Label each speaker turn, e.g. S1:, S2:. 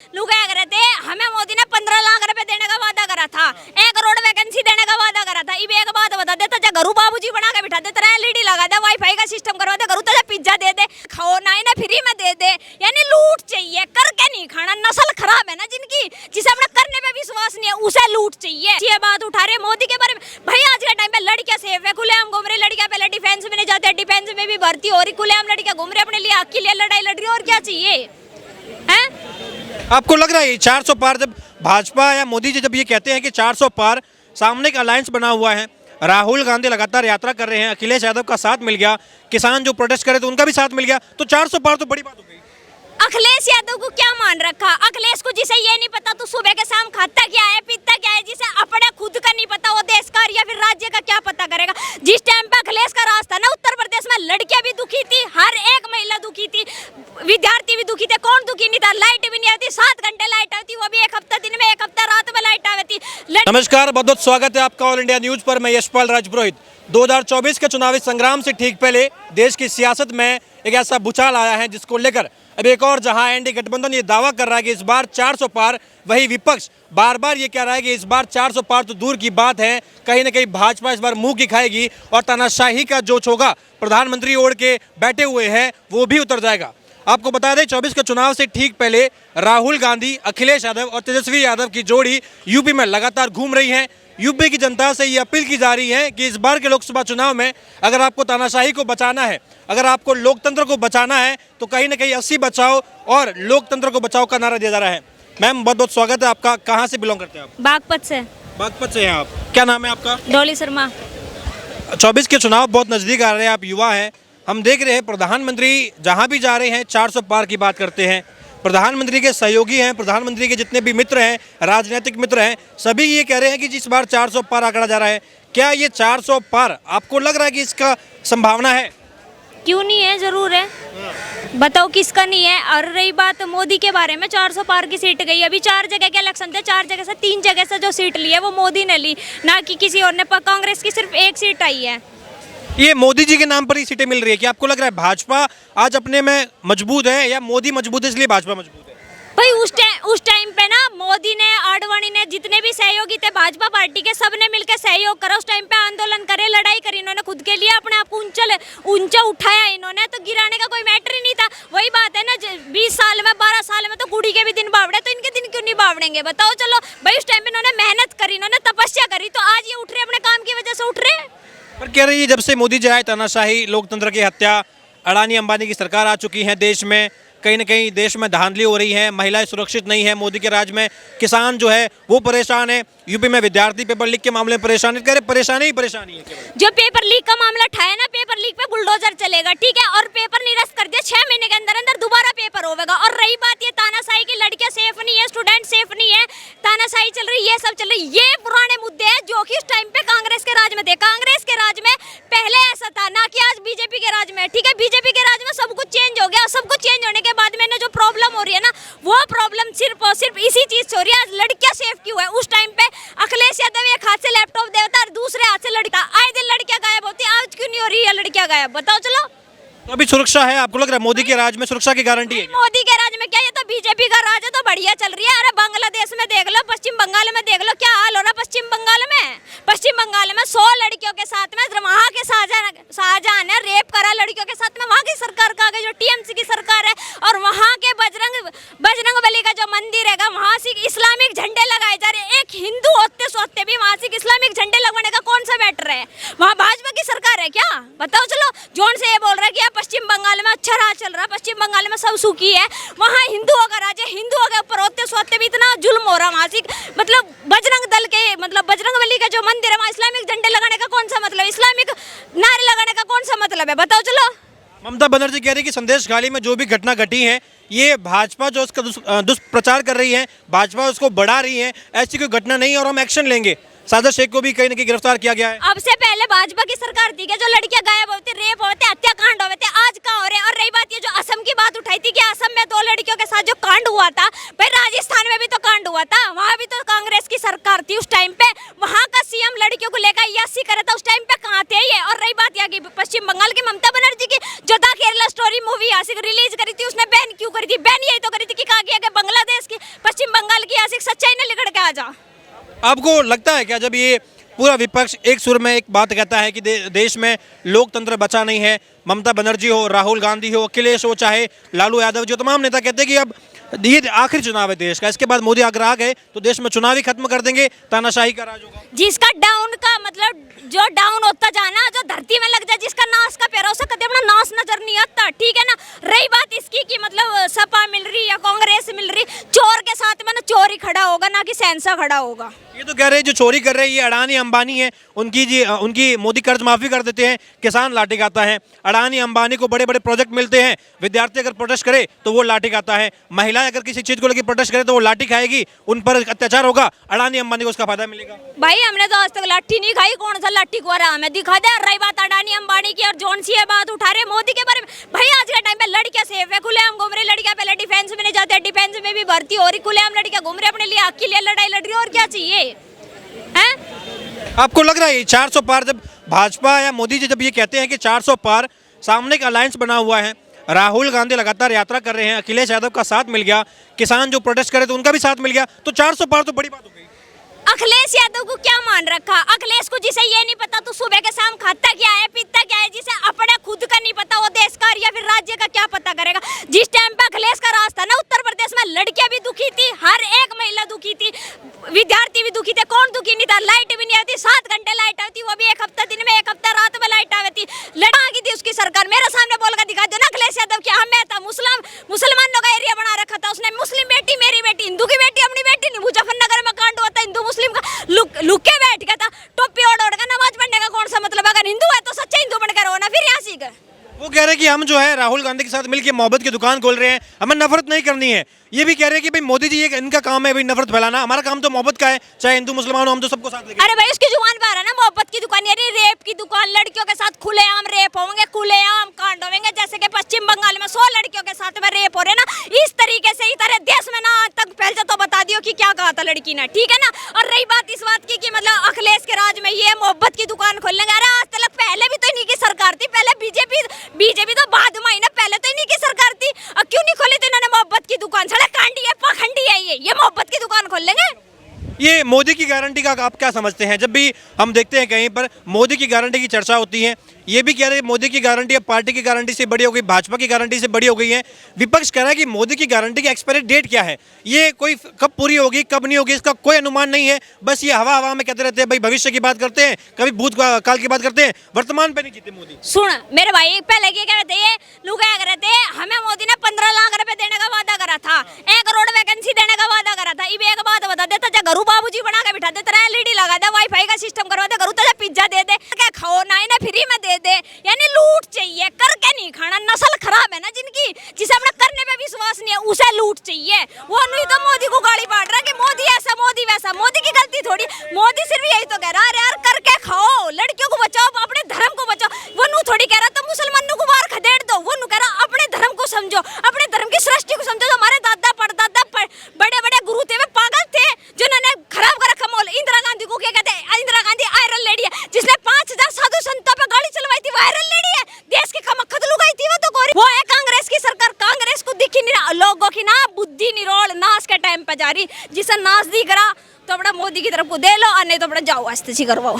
S1: लोग क्या कर रहे थे, हमें मोदी ने 15 लाख रुपए देने का वादा करा था, 1 करोड़ वैकेंसी देने का वादा करा था। इब एक बात बता देता, जा घरू बाबूजी बना के बिठा दे, तेरा एलईडी लगा दे, वाईफाई का सिस्टम करवा दे, घरू तुझे पिज्जा दे दे, खाओ ना इन्हें फ्री में दे दे। यानी लूट चाहिए, करके नहीं खाना। नस्ल खराब है ना जिनकी, जिसे अपने करने पे विश्वास नहीं है, उसे लूट चाहिए। ये बात उठा रहे मोदी के बारे में। भाई आज के टाइम पे लड़कियां सेफ है, खुलेआम घूम रही लड़कियां। पहले डिफेंस में नहीं जाते, डिफेंस में भी भर्ती हो रही, खुलेआम लड़कियां घूम रही, अपने लिए हक के लिए लड़ाई लड़ रही। और क्या चाहिए है?
S2: आपको लग रहा है 400 पार, जब भाजपा या मोदी जी जब ये कहते हैं कि 400 पार, सामने का अलायंस बना हुआ है, राहुल गांधी लगातार यात्रा कर रहे हैं, अखिलेश यादव का साथ मिल गया, किसान जो प्रोटेस्ट करे तो उनका भी साथ मिल गया, तो 400 पार तो बड़ी बात हो गई।
S1: अखिलेश यादव को क्या मान रखा? अखिलेश को जिसे ये नहीं पता तो सुबह के शाम खाता क्या है, पीता क्या है, जिसे अपने खुद का नहीं पता, वो देश का या फिर राज्य का क्या पता करेगा? जिस टाइम पे अखिलेश का राज था ना उत्तर प्रदेश में, लड़कियां भी दुखी थी, हर एक महिला दुखी थी, विद्यार्थी भी दुखी थे। कौन दुखी नहीं था? लाइट भी नहीं आती, 7 घंटे लाइट आती, वो भी एक हफ्ता दिन में, एक हफ्ता रात में लाइट आती।
S2: नमस्कार, बहुत बहुत स्वागत है आपका ऑल इंडिया न्यूज पर। मैं यशपाल राजपुरोहित। 2024 के चुनावी संग्राम से ठीक पहले देश की सियासत में एक ऐसा भूचाल आया है जिसको लेकर अब एक और जहां एनडीए गठबंधन ये दावा कर रहा है कि इस बार 400 पार, वही विपक्ष बार बार ये कह रहा है कि इस बार 400 पार तो दूर की बात है, कहीं ना कहीं भाजपा इस बार मुंह की खाएगी और तानाशाही का जो होगा प्रधानमंत्री ओढ़ के बैठे हुए हैं वो भी उतर जाएगा। आपको बता दें 24 के चुनाव से ठीक पहले राहुल गांधी, अखिलेश यादव और तेजस्वी यादव की जोड़ी यूपी में लगातार घूम रही है। यूपी की जनता से ये अपील की जा रही है कि इस बार के लोकसभा चुनाव में अगर आपको तानाशाही को बचाना है, अगर आपको लोकतंत्र को बचाना है, तो कहीं ना कहीं 80 बचाओ और लोकतंत्र को बचाओ का नारा दिया जा रहा है। मैम बहुत बहुत स्वागत है आपका। कहाँ से बिलोंग करते हैं आप?
S1: बागपत से।
S2: बागपत से हैं आप। क्या नाम है आपका?
S1: डोली शर्मा।
S2: 24 के चुनाव बहुत नज़दीक आ रहे हैं, आप युवा हैं, हम देख रहे हैं प्रधानमंत्री जहाँ भी जा रहे हैं 400 पार की बात करते हैं। प्रधानमंत्री के सहयोगी हैं, प्रधानमंत्री के जितने भी मित्र हैं, राजनीतिक मित्र हैं, सभी ये कह रहे हैं कि जिस बार 400 पार आंकड़ा जा रहा है, क्या ये 400 पार आपको लग रहा है कि इसका संभावना है?
S1: क्यों नहीं है, जरूर है। बताओ किसका नहीं है। और रही बात मोदी के बारे में, 400 पार की सीट गई। अभी 4 जगह के इलेक्शन थे, 4 जगह से 3 जगह से जो सीट ली है वो मोदी ने ली, ना कि किसी और ने। कांग्रेस की सिर्फ 1 सीट आई है।
S2: ये मोदी जी के नाम पर ही सीटें मिल रही है। क्या आपको लग रहा है भाजपा आज अपने में मजबूत है या मोदी मजबूत है इसलिए भाजपा मजबूत है?
S1: भाई उस टाइम पे ना मोदी ने, आडवाणी ने, जितने भी सहयोगी थे भाजपा पार्टी के, सबने मिलकर सहयोग करा। उस टाइम पे आंदोलन करे, लड़ाई करी इन्होंने, खुद के लिए अपने आप को ऊंचा उठाया इन्होंने, तो गिराने का कोई मैटर ही नहीं था। वही बात है ना, 20 साल में, 12 साल में तो कुड़ी के भी दिन बावड़े, तो इनके दिन क्यों नहीं बावड़ेंगे? बताओ। चलो भाई, उस टाइम पे इन्होंने मेहनत करी, इन्होंने तपस्या करी, तो आज ये उठ रहे, अपने काम की वजह से उठ रहे।
S2: पर कह रही है जब से मोदी जी आए तानाशाही, लोकतंत्र की हत्या, अडानी अंबानी की सरकार आ चुकी है देश में, कहीं ना कहीं देश में धांधली हो रही है, महिलाएं सुरक्षित नहीं है मोदी के राज में, किसान जो है वो परेशान है, यूपी में विद्यार्थी पेपर लीक के मामले में परेशान है। कह रहे परेशानी ही परेशानी है।
S1: जो पेपर लीक का मामला उठाया ना, पेपर लीक पे बुलडोजर चलेगा, ठीक है, और पेपर निरस्त कर दिया, 6 महीने के अंदर अंदर दोबारा पेपर होगा। और रही बात ये तानाशाही की, लड़कियां सेफ नहीं है, स्टूडेंट सेफ नहीं है, तानाशाही चल रही है, ये सब चल रही है, ये पुराने मुद्दे हैं जो कि उस टाइम पे कांग्रेस के राज में थे। कांग्रेस के राज में पहले ऐसा था ना कि आज बीजेपी के राज में, ठीक है, बीजेपी के राज में सब कुछ चेंज हो गया। सब कुछ चेंज होने के बाद में जो प्रॉब्लम हो रही है ना, वो प्रॉब्लम सिर्फ और सिर्फ इसी चीज से हो रही है। आज लड़कियां सेफ क्यों है? उस टाइम पे अखिलेश यादव एक हाथ से लैपटॉप देता और दूसरे हाथ से लड़का, आए दिन लड़कियां गायब होती, आज क्यों नहीं हो रही है लड़कियां गायब? बताओ। चलो,
S2: तो अभी सुरक्षा है, आपको लग रहा है मोदी के राज में सुरक्षा की गारंटी है?
S1: मोदी के राज में क्या, ये तो बीजेपी का राज है, तो बढ़िया चल रही है। अरे बांग्लादेश में देख लो, पश्चिम बंगाल में देख लो, क्या हाल हो रहा है पश्चिम बंगाल में। पश्चिम बंगाल में 100 लड़कियों के साथ में वहां के शाहजहां ने रेप करा लड़कियों के साथ में, वहां की सरकार का जो टीएमसी की सरकार है, और वहां के बजरंगबली का जो मंदिर है, वहां से इस्लामिक झंडे लगाए जा रहे। एक हिंदू होते सोते भी वहां से इस्लामिक झंडे लगवाने का कौन सा मैटर है? वहां भाजपा की सरकार है क्या? बताओ। चलो, जोन से ये बोल रहा है कि पश्चिम बंगाल में अच्छा राज चल रहा है, पश्चिम बंगाल में सब सुखी है, वहाँ हिंदुओं का राज है, हिंदुओं के ऊपर होते सोते भी इतना जुल्म हो रहा वहाँ से। मतलब बजरंग दल के, मतलब बजरंगबली का जो मंदिर है, वहाँ इस्लामिक झंडे लगाने का कौन सा मतलब, इस्लामिक नारे लगाने का कौन सा मतलब है? बताओ। चलो,
S2: ममता बनर्जी कह रही कि संदेश खाली में जो भी घटना घटी है, ये भाजपा जो उसका दुष्प्रचार कर रही है, भाजपा उसको बढ़ा रही है, ऐसी कोई घटना नहीं और हम एक्शन लेंगे। साजिद शेख को भी कहीं ना कहीं गिरफ्तार किया गया है।
S1: अब से पहले भाजपा की सरकार थी कि जो लड़कियां गायब होती, रेप होते, हत्याकांड होते, आज कहाँ हो रहे हैं? और रही बात ये जो असम की बात उठाई थी कि असम में 2 लड़कियों के साथ जो कांड हुआ था, भाई राजस्थान में भी तो कांड हुआ था, वहाँ भी तो कांग्रेस की सरकार थी उस टाइम पे, वहाँ का सीएम लड़कियों को लेकर 80 करे था, उस टाइम पे कहाँ थे ये? और रही बात यहाँ की पश्चिम बंगाल की ममता बनर्जी की, जो दा केरला स्टोरी मूवी यहाँ से रिलीज करी थी, उसने बैन क्यों करी थी? बैन यही तो करी थी कि कहा गया कि बांग्लादेश की पश्चिम बंगाल की यहाँ से सच्चाई न लिखड़ के आ जा।
S2: आपको लगता है क्या जब ये पूरा विपक्ष एक सुर में एक बात कहता है कि देश में लोकतंत्र बचा नहीं है, ममता बनर्जी हो, राहुल गांधी हो, अखिलेश हो, चाहे लालू यादव, जो तमाम नेता कहते हैं कि अब ये आखिरी चुनाव है देश का, इसके बाद मोदी अगर आ गए तो देश में चुनाव ही खत्म कर देंगे, तानाशाही का राज होगा।
S1: जिसका डाउन का मतलब जो डाउन होता जाना, जो धरती में लग जाए, जिसका नाश का पैरा, उसे कभी अपना नाश नजर नहीं आता, ठीक है ना। रही बात इसकी कि मतलब सपा मिल रही या कांग्रेस मिल रही, चोर के साथ में ना चोर ही खड़ा होगा, ना कि सेंसा खड़ा होगा।
S2: ये तो कह रहे हैं जो चोरी कर रहे हैं ये अडानी अंबानी है, उनकी मोदी कर्ज माफी कर देते हैं, किसान लाठी खाता है। अडानी अंबानी को बड़े बड़े प्रोजेक्ट मिलते हैं, विद्यार्थी अगर प्रोटेस्ट करे तो वो लाठी खाता है, महिला अगर किसी चीज को लेकर प्रोटेस्ट करे तो वो लाठी खाएगी, उन पर अत्याचार होगा, अडानी अंबानी को उसका फायदा मिलेगा।
S1: भाई हमने तो आज तक लाठी नहीं खाई, कौन सा लाठी को रहा हमें दिखा दे। रही बात अडानी अंबानी की और जौन सी बात उठा रहे मोदी के बारे में, भाई आज के टाइम पे लड़कियां सेफ है, खुलेआम घूम रही लड़कियां, पहले डिफेंस में नहीं जाते, डिफेंस में भी भर्ती हो रही, खुलेआम लड़कियां घूम रही, अपने लिए हक के लिए लड़ाई लड़ रही है, और क्या चाहिए है?
S2: आपको लग रहा है 400 पार, जब भाजपा या मोदी जी जब ये कहते हैं कि 400 पार, सामने एक अलायंस बना हुआ है, राहुल गांधी लगातार यात्रा कर रहे हैं, अखिलेश यादव का साथ मिल गया, किसान जो प्रोटेस्ट करे तो उनका भी साथ मिल गया, तो 400 पार तो बड़ी बात हो गई।
S1: अखिलेश यादव को क्या मान रखा? अखिलेश को जिसे ये नहीं पता तो सुबह के शाम खाता क्या है, पीता क्या है, जिसे अपने खुद का नहीं पता वो देश का या फिर राज्य का क्या पता करेगा? जिस टाइम पे अखिलेश का राज था ना उत्तर प्रदेश में, लड़कियां भी दुखी थी, हर एक महिला दुखी थी, विद्यार्थी भी दुखी थे, कौन दुखी नहीं था? लाइट भी नहीं आती, 7 घंटे लाइट आती, वो भी एक हफ्ता दिन में, एक हफ्ता रात में लाइट आती। लड़ा की थी उसकी सरकार, मेरे सामने बोल कर दिखा दो ना अखिलेश यादव की, मैं था मुसलमानों का एरिया बना रखा था उसने, मुस्लिम बेटी मेरी बेटी, हिंदू की बेटी अपनी बेटी नहीं। मुजफ्फरनगर में कांड हुआ था हिंदू मुस्लिम का, लुक के बैठ गया था, टोपी ओढ़ ओढ़ कर नमाज पढ़ने का कौन सा मतलब? अगर हिंदू है तो सच्चा हिंदू बनकर रहो ना, फिर यहाँ सीख।
S2: वो कह रहे हैं कि हम जो है राहुल गांधी के साथ मिलकर मोहब्बत की दुकान खोल रहे हैं, हमें नफरत नहीं करनी है। ये भी कह रहे हैं कि भाई मोदी जी ये इनका काम है भाई नफरत फैलाना, हमारा काम तो मोहब्बत का है, चाहे हिंदू मुसलमान हो, हम तो सबको साथ लेके।
S1: अरे भाई उसकी जुबान पर आ रहा है ना मोहब्बत की दुकान, यानी रेप की दुकान, लड़कियों के साथ खुलेआम रेप होंगे, खुलेआम कांड होंगे, जैसे कि पश्चिम बंगाल में 100 लड़कियों के साथ में रेप हो रहे ना, इस तरीके से इधर देश में ना आज तक फैल तो बता दियो कि क्या कहा था लड़की ने, ठीक है ना। और रही बात इस बात की कि मतलब अखिलेश के राज में ये मोहब्बत की दुकान खोलने गया, अरे आज तक पहले भी तो इन्हीं की सरकार थी, पहले बीजेपी तो बाद में आई ना, पहले तो इन्हीं की सरकार थी, और क्यों नहीं खोली थी इन्होंने मोहब्बत की दुकान? साला कांडी है, पाखंडी है ये मोहब्बत की दुकान खोल लेंगे।
S2: ये मोदी की गारंटी का आप क्या समझते हैं? जब भी हम देखते हैं कहीं पर मोदी की गारंटी की चर्चा होती है, ये भी कह रहे हैं मोदी की गारंटी अब पार्टी की गारंटी से बड़ी हो गई, भाजपा की गारंटी से बड़ी हो गई है। विपक्ष कह रहा है कि मोदी की गारंटी की एक्सपायरी डेट क्या है, ये कोई कब पूरी होगी कब नहीं होगी इसका कोई अनुमान नहीं है, बस ये हवा हवा में कहते रहते हैं, भाई भविष्य की बात करते हैं, कभी भूत काल की बात करते हैं, वर्तमान पे नहीं जीते मोदी।
S1: सुन मेरे भाई, पहले क्या कहते हैं लोग, क्या कहते हैं हमें मोदी ने 15 लाख रुपए देने का वादा करा था, 1 करोड़ वैकेंसी देने का वादा करा था। इब एक बात बता देता, जब घरू बाबूजी बना के बिठा दे, तेरा एलईडी लगा दे, वाईफाई का सिस्टम करवा दे, घरू तुझे पिज्जा दे दे, क्या खाओ ना इन्हें फ्री में दे दे, यानी लूट चाहिए, करके नहीं खाना। नस्ल खराब है ना जिनकी, जिसे अपने करने पे विश्वास नहीं है, उसे लूट चाहिए। वो नहीं तो मोदी को गाली बांट रहा कि मोदी ऐसा मोदी वैसा, मोदी की गलती थोड़ी, मोदी सिर्फ यही तो कह रहा है यार करके खाओ, लड़कियों को बचाओ, अपने धर्म को बचाओ। वो नू थोड़ी कह रहा तो मुसलमानों को बाहर खदेड़ दो, वो नू कह रहा अपने धर्म को समझो, अपने धर्म की सृष्टि को समझो। हमारे दादा परदादा बड़े बड़े गुरु थे, वे पागल थे जिन्होंने खराब कर रखा माहौल। इंदिरा गांधी को क्या कहते हैं? इंदिरा गांधी आयरन लेडी है, जिसने 5000 साधु संतों पे गाड़ी चलवाई थी, वो आयरन लेडी है, देश की खमखत लुगाई थी वो तो गोरी। वो है कांग्रेस की सरकार, कांग्रेस को दिखी नहीं रहा, लोगों की ना बुद्धि निरोल नाश के टाइम पे जा रही, जिसे नाश दिख रहा तो अपना मोदी की तरफ को दे लो, और नहीं तो अपना जाओ आस्ते से करवाओ।